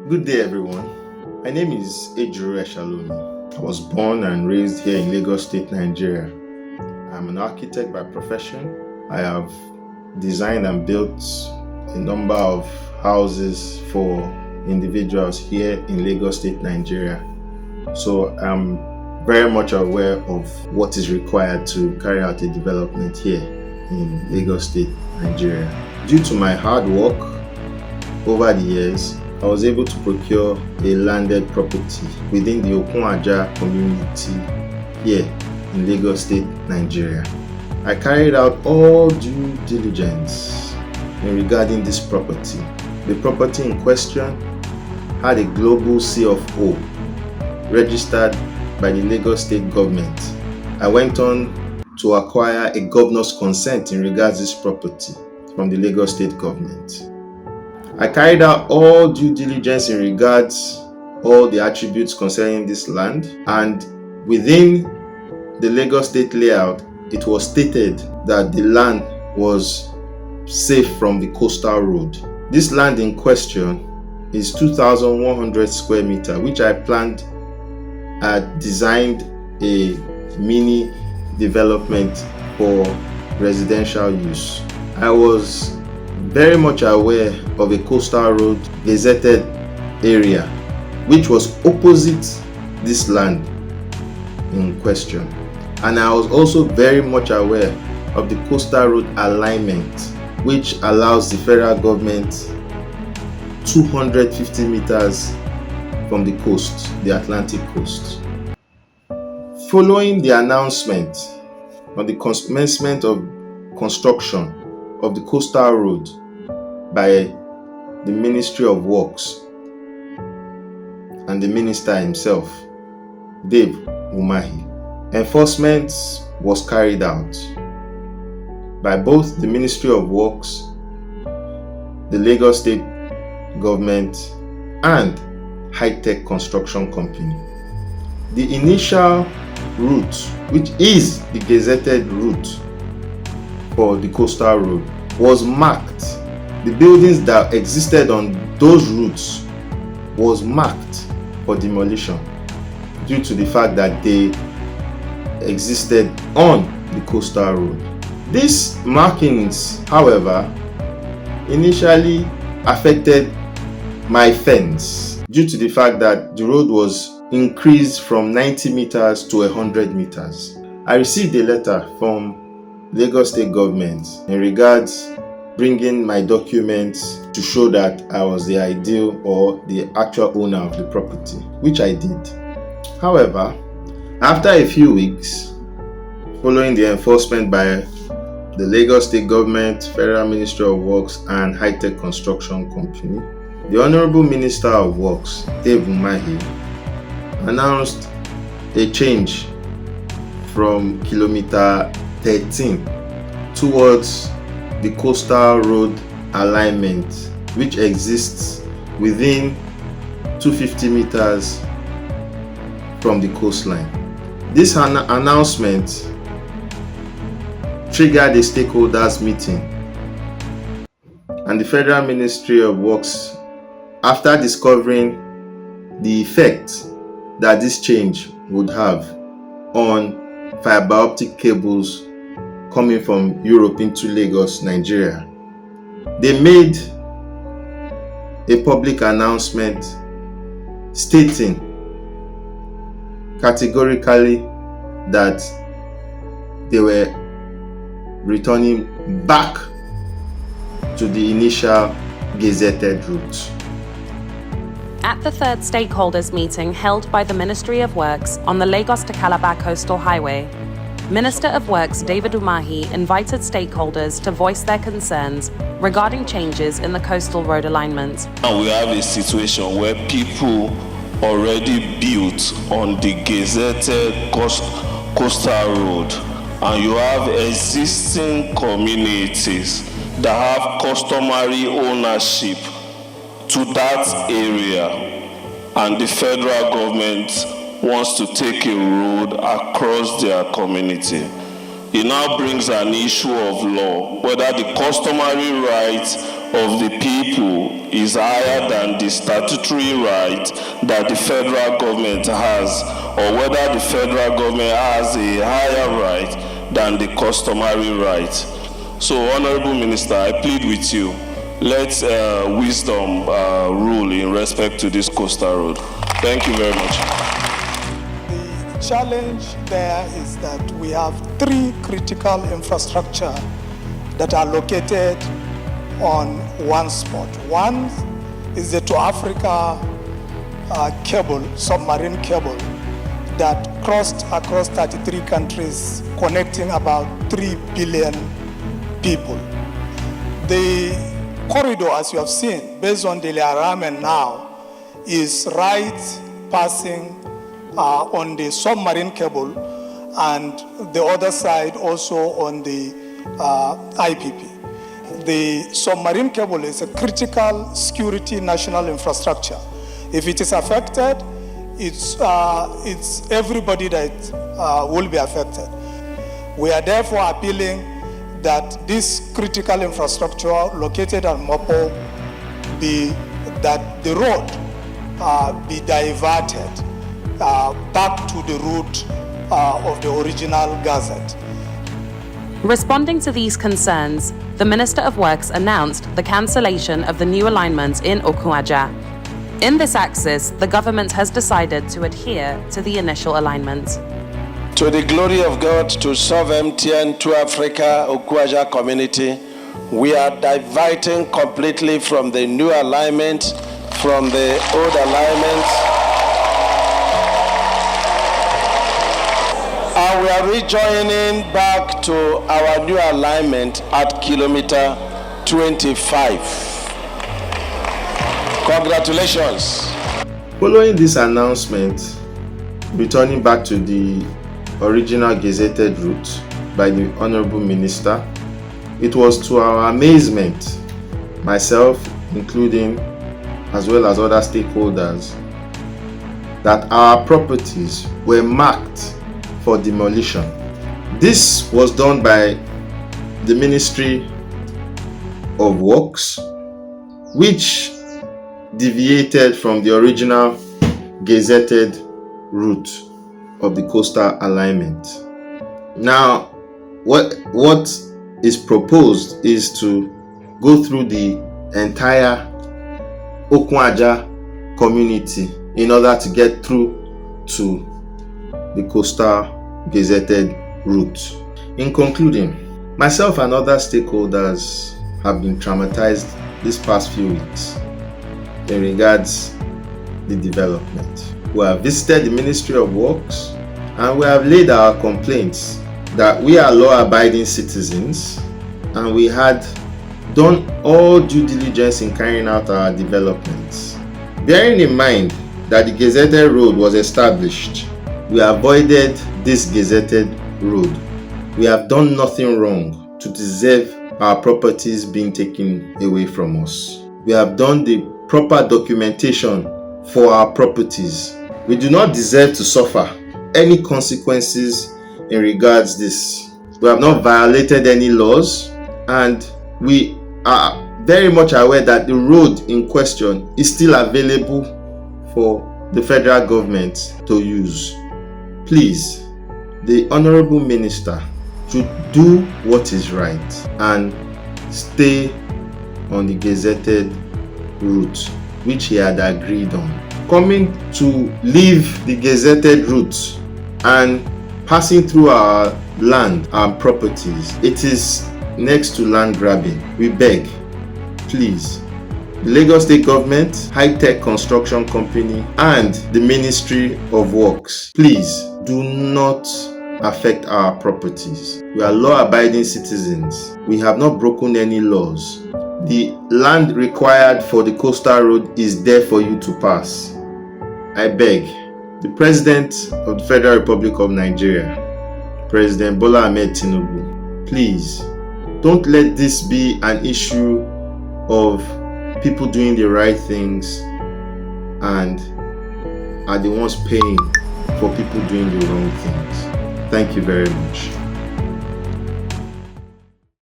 Good day, everyone. My name is Ajah. I was born and raised here in Lagos State, Nigeria. I'm an architect by profession. I have designed and built a number of houses for individuals here in Lagos State, Nigeria. So I'm very much aware of what is required to carry out a development here in Lagos State, Nigeria. Due to my hard work over the years, I was able to procure a landed property within the Okun Ajah community here in Lagos State, Nigeria. I carried out all due diligence in regarding this property. The property in question had a global C of O registered by the Lagos State government. I went on to acquire a governor's consent in regards to this property from the Lagos State government. I carried out all due diligence in regards all the attributes concerning this land, and within the Lagos State layout, it was stated that the land was safe from the coastal road. This land in question is 2,100 square meters, which I designed a mini development for residential use. I was very much aware of a coastal road gazetted area which was opposite this land in question, and I was also very much aware of the coastal road alignment which allows the federal government 250 meters from the coast, the Atlantic coast. Following the announcement on the commencement of construction of the coastal road by the Ministry of Works and the minister himself, Dave Umahi, enforcement was carried out by both the Ministry of Works, the Lagos State government, and high-tech construction company. The initial route, which is the gazetted route for the coastal road, was marked. The buildings that existed on those routes was marked for demolition due to the fact that they existed on the coastal road. These markings, however, initially affected my fence due to the fact that the road was increased from 90 meters to 100 meters. I received a letter from Lagos State government in regards bringing my documents to show that I was the ideal or the actual owner of the property, which I did. However, after a few weeks, following the enforcement by the Lagos State government, Federal Ministry of Works, and high-tech construction company, the Honorable Minister of Works, Dave Umahi, announced a change from kilometer 13 towards the coastal road alignment, which exists within 250 meters from the coastline. This announcement triggered a stakeholders meeting, and the Federal Ministry of Works, after discovering the effect that this change would have on fiber optic cables coming from Europe into Lagos, Nigeria, they made a public announcement stating categorically that they were returning back to the initial gazetted route. At the third stakeholders meeting held by the Ministry of Works on the Lagos-Calabar Coastal Highway, Minister of Works David Umahi invited stakeholders to voice their concerns regarding changes in the coastal road alignment. Now we have a situation where people already built on the gazetted coastal road, and you have existing communities that have customary ownership to that area, and the federal government wants to take a road across their community. It now brings an issue of law, whether the customary rights of the people is higher than the statutory right that the federal government has, or whether the federal government has a higher right than the customary right. So, Honorable Minister, I plead with you, let wisdom rule in respect to this coastal road. Thank you very much. The challenge there is that we have three critical infrastructure that are located on one spot. One is the to Africa cable, submarine cable, that crossed across 33 countries, connecting about 3 billion people. The corridor, as you have seen, based on the Liaramen now, is right passing on the submarine cable, and the other side also on the IPP. The submarine cable is a critical security national infrastructure. If it is affected, it's everybody that will be affected. We are therefore appealing that this critical infrastructure located at Mopo that the road be diverted back to the route of the original gazette. Responding to these concerns, the Minister of Works announced the cancellation of the new alignments in Okun Ajah. In this axis, the government has decided to adhere to the initial alignment. To the glory of God, to serve MTN, to Africa, Okun Ajah community, we are diverting completely from the new alignment, from the old alignment. And we are rejoining back to our new alignment at kilometer 25. Congratulations. Following this announcement, returning back to the original gazetted route by the Honorable Minister, it was to our amazement, myself including, as well as other stakeholders, that our properties were marked for demolition. This was done by the Ministry of Works, which deviated from the original gazetted route of the coastal alignment. Now, what is proposed is to go through the entire Okun Ajah community in order to get through to the coastal gazetted route. In concluding, myself and other stakeholders have been traumatized these past few weeks in regards the development. We have visited the Ministry of Works and we have laid our complaints that we are law-abiding citizens and we had done all due diligence in carrying out our developments. Bearing in mind that the gazetted road was established, we avoided this gazetted road. We have done nothing wrong to deserve our properties being taken away from us. We have done the proper documentation for our properties. We do not deserve to suffer any consequences in regards this. We have not violated any laws, and we are very much aware that the road in question is still available for the federal government to use. Please, the Honorable Minister should do what is right and stay on the gazetted route which he had agreed on. Coming to leave the gazetted route and passing through our land and properties, it is next to land grabbing. We beg, please, the Lagos State Government, High Tech Construction Company, and the Ministry of Works, please do not affect our properties. We are law-abiding citizens. We have not broken any laws. The land required for the coastal road is there for you to pass. I beg the President of the Federal Republic of Nigeria, President Bola Ahmed Tinubu, please don't let this be an issue of people doing the right things and are the ones paying for people doing the wrong things. Thank you very much.